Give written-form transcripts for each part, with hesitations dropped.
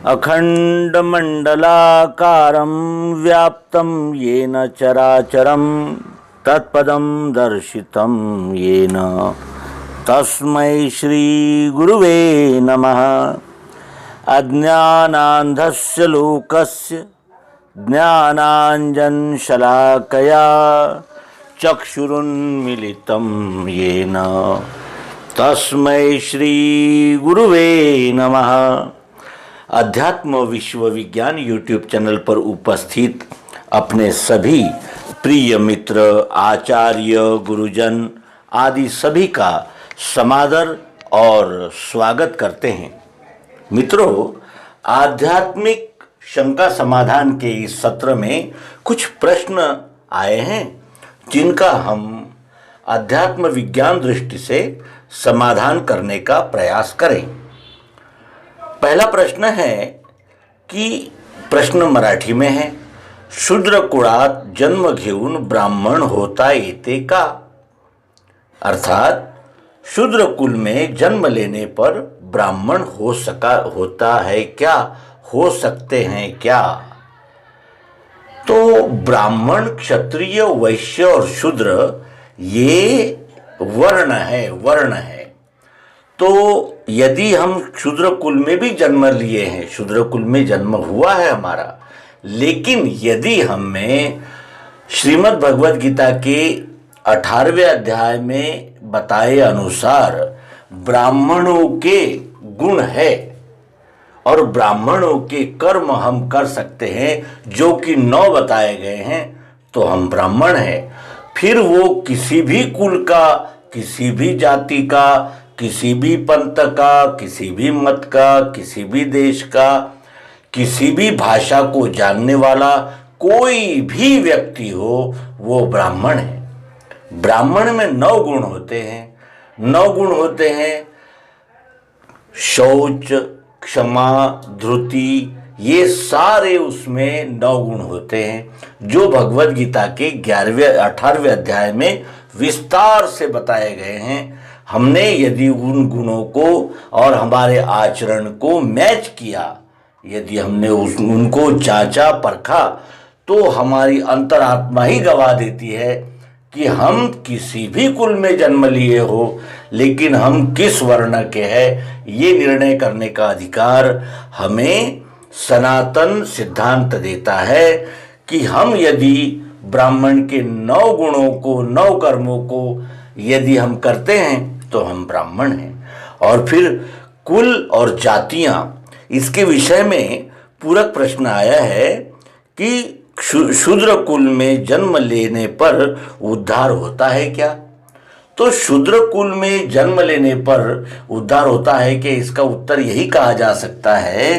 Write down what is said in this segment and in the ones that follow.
अखंडमंडलाकारं व्याप्तं येन चराचरं तत्पदं दर्शितं येन तस्मै श्री गुरुवे नमः। अज्ञानान्धस्य लोकस्य ज्ञानाञ्जनशलाकया चक्षुरुन्मीलितं येन तस्मै श्री गुरुवे नमः। अध्यात्म विश्व विज्ञान यूट्यूब चैनल पर उपस्थित अपने सभी प्रिय मित्र, आचार्य, गुरुजन आदि सभी का समादर और स्वागत करते हैं। मित्रों, आध्यात्मिक शंका समाधान के इस सत्र में कुछ प्रश्न आए हैं जिनका हम अध्यात्म विज्ञान दृष्टि से समाधान करने का प्रयास करें। पहला प्रश्न है कि प्रश्न मराठी में है, शूद्र कुळात जन्म घेऊन ब्राह्मण होता येते का? अर्थात शूद्र कुल में जन्म लेने पर ब्राह्मण होता है क्या, हो सकते हैं क्या? तो ब्राह्मण, क्षत्रिय, वैश्य और शूद्र ये वर्ण है। तो यदि हम शूद्र कुल में भी जन्म लिए हैं, शूद्र कुल में जन्म हुआ है हमारा, लेकिन यदि हमें श्रीमद् भगवद गीता के 18वें अध्याय में बताए अनुसार ब्राह्मणों के गुण है और ब्राह्मणों के कर्म हम कर सकते हैं जो कि 9 बताए गए हैं, तो हम ब्राह्मण हैं। फिर वो किसी भी कुल का, किसी भी जाति का, किसी भी पंथ का, किसी भी मत का, किसी भी देश का, किसी भी भाषा को जानने वाला कोई भी व्यक्ति हो, वो ब्राह्मण है। ब्राह्मण में 9 गुण होते हैं। 9 गुण होते हैं, शौच, क्षमा, धृति, ये सारे उसमें 9 गुण होते हैं जो भगवद गीता के 18वें अध्याय में विस्तार से बताए गए हैं। हमने यदि उन गुणों को और हमारे आचरण को मैच किया, यदि हमने उनको जांचा परखा, तो हमारी अंतरात्मा ही गवाह देती है कि हम किसी भी कुल में जन्म लिए हो, लेकिन हम किस वर्ण के हैं ये निर्णय करने का अधिकार हमें सनातन सिद्धांत देता है कि हम यदि ब्राह्मण के 9 गुणों को, 9 कर्मों को यदि हम करते हैं तो हम ब्राह्मण हैं। और फिर कुल और जातियां, इसके विषय में पूरक प्रश्न आया है कि शूद्र कुल में जन्म लेने पर उद्धार होता है क्या? तो शूद्र कुल में जन्म लेने पर उद्धार होता है कि इसका उत्तर यही कहा जा सकता है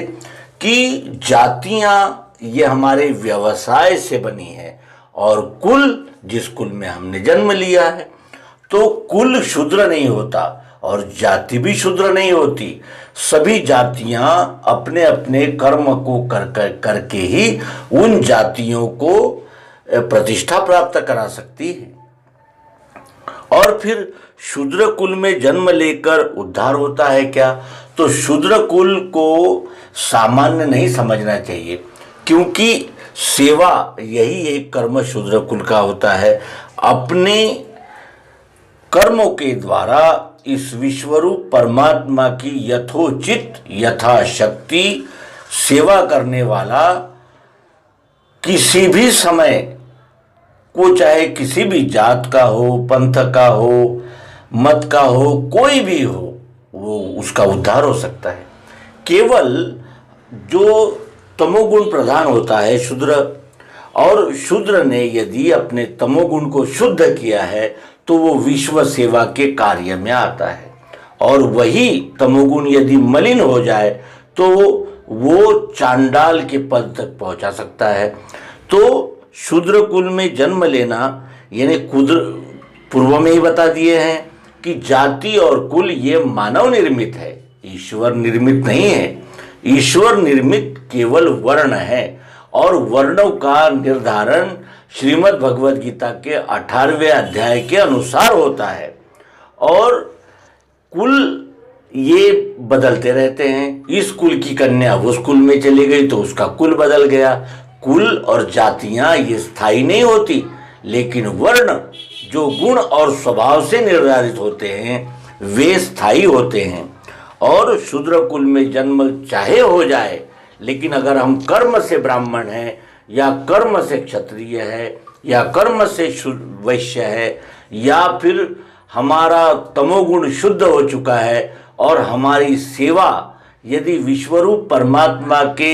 कि जातियां ये हमारे व्यवसाय से बनी है और कुल, जिस कुल में हमने जन्म लिया है, तो कुल शूद्र नहीं होता और जाति भी शूद्र नहीं होती। सभी जातियां अपने अपने कर्म को करके ही उन जातियों को प्रतिष्ठा प्राप्त करा सकती है। और फिर शूद्र कुल में जन्म लेकर उद्धार होता है क्या? तो शूद्र कुल को सामान्य नहीं समझना चाहिए, क्योंकि सेवा यही एक कर्म शूद्र कुल का होता है। अपने कर्मों के द्वारा इस विश्वरूप परमात्मा की यथोचित यथाशक्ति सेवा करने वाला किसी भी समय को, चाहे किसी भी जात का हो, पंथ का हो, मत का हो, कोई भी हो, वो उसका उद्धार हो सकता है। केवल जो तमोगुण प्रधान होता है शूद्र, और शूद्र ने यदि अपने तमोगुण को शुद्ध किया है तो वो विश्व सेवा के कार्य में आता है। और वही तमोगुण यदि मलिन हो जाए तो वो चांडाल के पद तक पहुंचा सकता है। तो शूद्र कुल में जन्म लेना, यानी पूर्व में ही बता दिए हैं कि जाति और कुल ये मानव निर्मित है, ईश्वर निर्मित नहीं है। ईश्वर निर्मित केवल वर्ण है और वर्णों का निर्धारण श्रीमद् भगवद गीता के 18वें अध्याय के अनुसार होता है। और कुल ये बदलते रहते हैं। इस कुल की कन्या उस कुल में चली गई तो उसका कुल बदल गया। कुल और जातियां ये स्थायी नहीं होती, लेकिन वर्ण जो गुण और स्वभाव से निर्धारित होते हैं वे स्थायी होते हैं। और शूद्र कुल में जन्म चाहे हो जाए, लेकिन अगर हम कर्म से ब्राह्मण हैं या कर्म से क्षत्रिय है या कर्म से वैश्य है, या फिर हमारा तमोगुण शुद्ध हो चुका है और हमारी सेवा यदि विश्वरूप परमात्मा के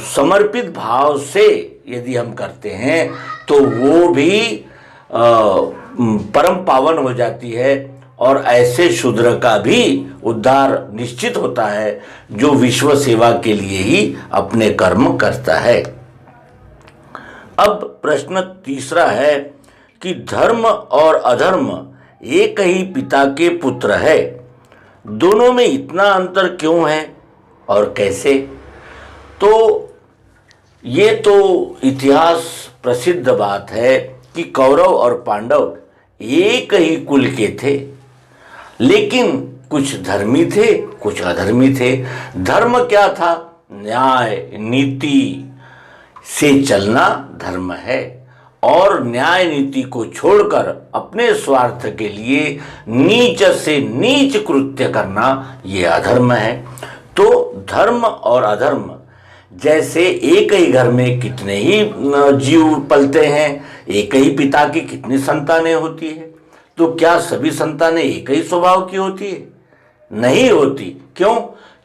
समर्पित भाव से यदि हम करते हैं तो वो भी परम पावन हो जाती है। और ऐसे शूद्र का भी उद्धार निश्चित होता है जो विश्व सेवा के लिए ही अपने कर्म करता है। अब प्रश्न तीसरा है कि धर्म और अधर्म एक ही पिता के पुत्र है, दोनों में इतना अंतर क्यों है और कैसे? तो ये तो इतिहास प्रसिद्ध बात है कि कौरव और पांडव एक ही कुल के थे, लेकिन कुछ धर्मी थे कुछ अधर्मी थे। धर्म क्या था? न्याय नीति से चलना धर्म है, और न्याय नीति को छोड़कर अपने स्वार्थ के लिए नीच से नीच कृत्य करना ये अधर्म है। तो धर्म और अधर्म, जैसे एक ही घर में कितने ही जीव पलते हैं, एक ही पिता की कितनी संतानें होती है, तो क्या सभी संतानें एक ही स्वभाव की होती है? नहीं होती। क्यों?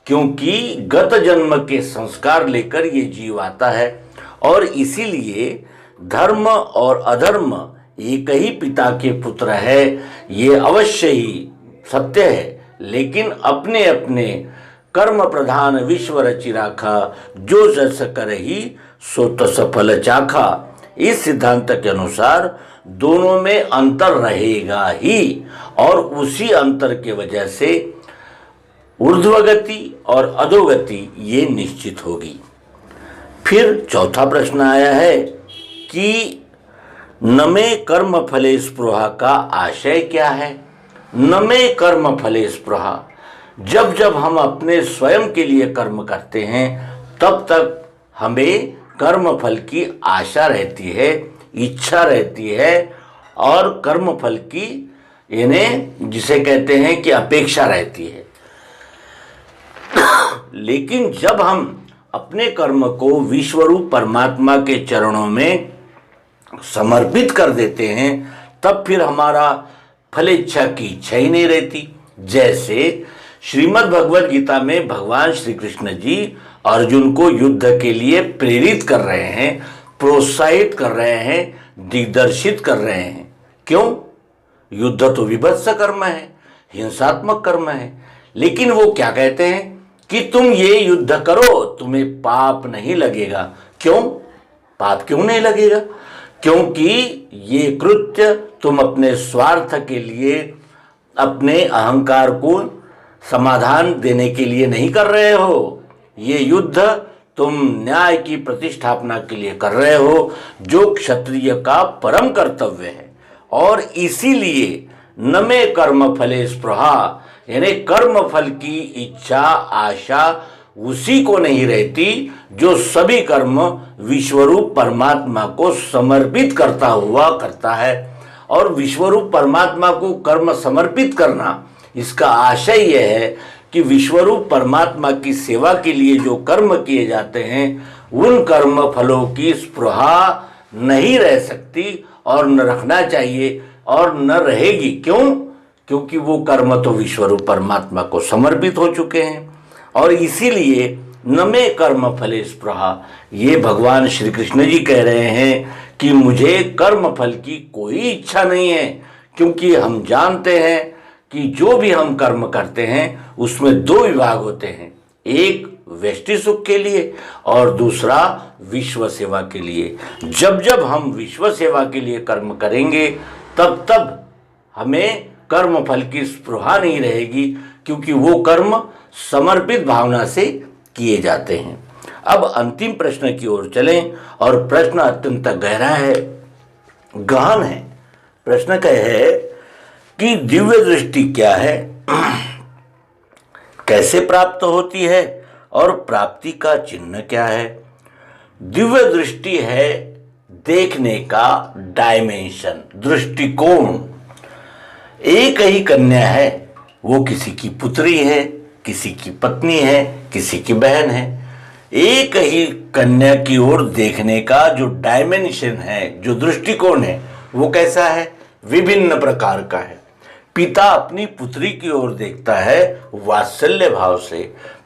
क्योंकि गत जन्म के संस्कार लेकर ये जीव आता है, और इसीलिए धर्म और अधर्म एक ही पिता के पुत्र है, ये अवश्य ही सत्य है। लेकिन अपने अपने कर्म प्रधान विश्व रचि राखा, जो जस करहि सो तस फल चाखा। इस सिद्धांत के अनुसार दोनों में अंतर रहेगा ही, और उसी अंतर के वजह से ऊर्ध्वगति और अधोगति ये निश्चित होगी। फिर चौथा प्रश्न आया है कि न में कर्म फले स्पृहा का आशय क्या है? न में कर्म फले स्पृहा, जब जब हम अपने स्वयं के लिए कर्म करते हैं तब तक हमें कर्म फल की आशा रहती है, इच्छा रहती है, और कर्म फल की इन्हें जिसे कहते हैं कि अपेक्षा रहती है। लेकिन जब हम अपने कर्म को विश्वरूप परमात्मा के चरणों में समर्पित कर देते हैं तब फिर हमारा फलेच्छा की इच्छा ही नहीं रहती। जैसे श्रीमद् भगवद गीता में भगवान श्री कृष्ण जी अर्जुन को युद्ध के लिए प्रेरित कर रहे हैं, प्रोत्साहित कर रहे हैं, दिग्दर्शित कर रहे हैं। क्यों? युद्ध तो विभत्स कर्म है, हिंसात्मक कर्म है, लेकिन वो क्या कहते हैं कि तुम ये युद्ध करो, तुम्हें पाप नहीं लगेगा। क्यों? पाप क्यों नहीं लगेगा? क्योंकि ये कृत्य तुम अपने स्वार्थ के लिए, अपने अहंकार को समाधान देने के लिए नहीं कर रहे हो। ये युद्ध तुम न्याय की प्रतिष्ठापना के लिए कर रहे हो, जो क्षत्रिय का परम कर्तव्य है। और इसीलिए न में कर्म फले स्पृहा, यानी कर्म फल की इच्छा आशा उसी को नहीं रहती जो सभी कर्म विश्वरूप परमात्मा को समर्पित करता हुआ करता है। और विश्वरूप परमात्मा को कर्म समर्पित करना, इसका आशय यह है कि विश्वरूप परमात्मा की सेवा के लिए जो कर्म किए जाते हैं उन कर्म फलों की स्पृहा नहीं रह सकती, और न रखना चाहिए और न रहेगी। क्यों? क्योंकि वो कर्म तो विश्वरूप परमात्मा को समर्पित हो चुके हैं। और इसीलिए न में कर्म फले स्पृहा, ये भगवान श्री कृष्ण जी कह रहे हैं कि मुझे कर्म फल की कोई इच्छा नहीं है, क्योंकि हम जानते हैं कि जो भी हम कर्म करते हैं उसमें दो विभाग होते हैं, एक व्यष्टि सुख के लिए और दूसरा विश्व सेवा के लिए। जब जब हम विश्व सेवा के लिए कर्म करेंगे तब तब हमें कर्म फल की स्पृहा नहीं रहेगी, क्योंकि वो कर्म समर्पित भावना से किए जाते हैं। अब अंतिम प्रश्न की ओर चलें, और प्रश्न अत्यंत गहरा है, गहन है। प्रश्न कह है कि दिव्य दृष्टि क्या है? कैसे प्राप्त होती है और प्राप्ति का चिन्ह क्या है? दिव्य दृष्टि है देखने का डायमेंशन, दृष्टिकोण। एक ही कन्या है, वो किसी की पुत्री है, किसी की पत्नी है, किसी की बहन है। एक ही कन्या की ओर देखने का जो डायमेंशन है, जो दृष्टिकोण है, वो कैसा है? विभिन्न प्रकार का है। पिता अपनी पुत्री की ओर देखता है वात्सल्य भाव से,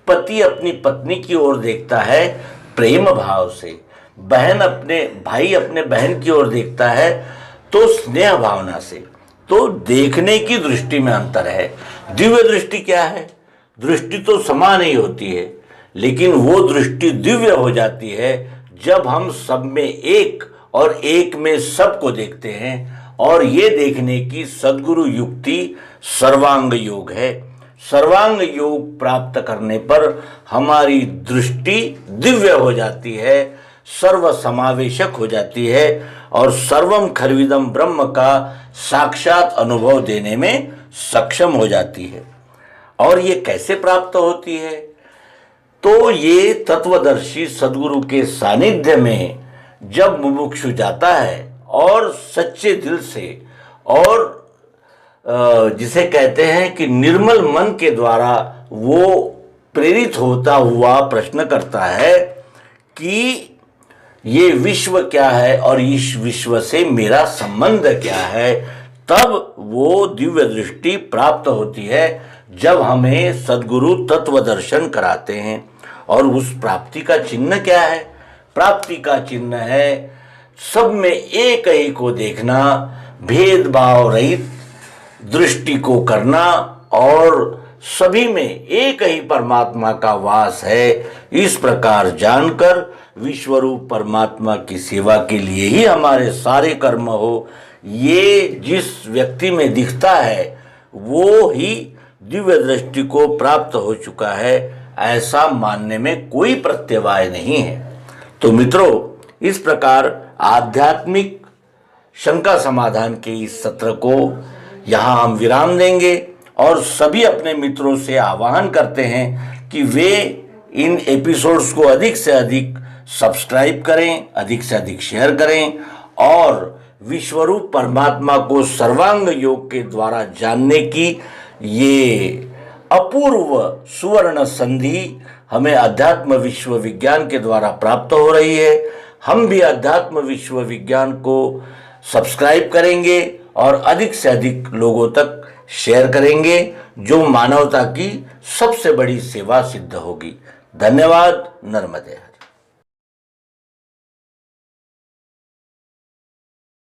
पति अपनी पत्नी की ओर देखता है प्रेम भाव से, भाई अपने बहन की ओर देखता है तो स्नेह भावना से। तो देखने की दृष्टि में अंतर है। दिव्य दृष्टि क्या है? दृष्टि तो समान ही होती है, लेकिन वो दृष्टि दिव्य हो जाती है जब हम सब में एक और एक में सबको देखते हैं। और ये देखने की सद्गुरु युक्ति सर्वांग योग है। सर्वांग योग प्राप्त करने पर हमारी दृष्टि दिव्य हो जाती है, सर्व समावेशक हो जाती है और सर्वम खर्विदम ब्रह्म का साक्षात अनुभव देने में सक्षम हो जाती है। और ये कैसे प्राप्त होती है? तो ये तत्वदर्शी सद्गुरु के सानिध्य में जब मुमुक्षु जाता है और सच्चे दिल से, और जिसे कहते हैं कि निर्मल मन के द्वारा वो प्रेरित होता हुआ प्रश्न करता है कि ये विश्व क्या है और इस विश्व से मेरा संबंध क्या है, तब वो दिव्य दृष्टि प्राप्त होती है जब हमें सद्गुरु तत्व दर्शन कराते हैं। और उस प्राप्ति का चिन्ह क्या है? प्राप्ति का चिन्ह है सब में एक ही को देखना, भेदभाव रहित दृष्टि को करना और सभी में एक ही परमात्मा का वास है। इस प्रकार जानकर विश्वरूप परमात्मा की सेवा के लिए ही हमारे सारे कर्म हो, ये जिस व्यक्ति में दिखता है वो ही दिव्य दृष्टि को प्राप्त हो चुका है, ऐसा मानने में कोई प्रत्यवाय नहीं है। तो मित्रों, इस प्रकार आध्यात्मिक शंका समाधान के इस सत्र को यहाँ हम विराम देंगे और सभी अपने मित्रों से आह्वान करते हैं कि वे इन एपिसोड्स को अधिक से अधिक सब्सक्राइब करें, अधिक से अधिक शेयर करें और विश्वरूप परमात्मा को सर्वांग योग के द्वारा जानने की ये अपूर्व सुवर्ण संधि हमें अध्यात्म विश्व विज्ञान के द्वारा प्राप्त हो रही है। हम भी अध्यात्म विश्व विज्ञान को सब्सक्राइब करेंगे और अधिक से अधिक लोगों तक शेयर करेंगे, जो मानवता की सबसे बड़ी सेवा सिद्ध होगी। धन्यवाद। नर्मदे।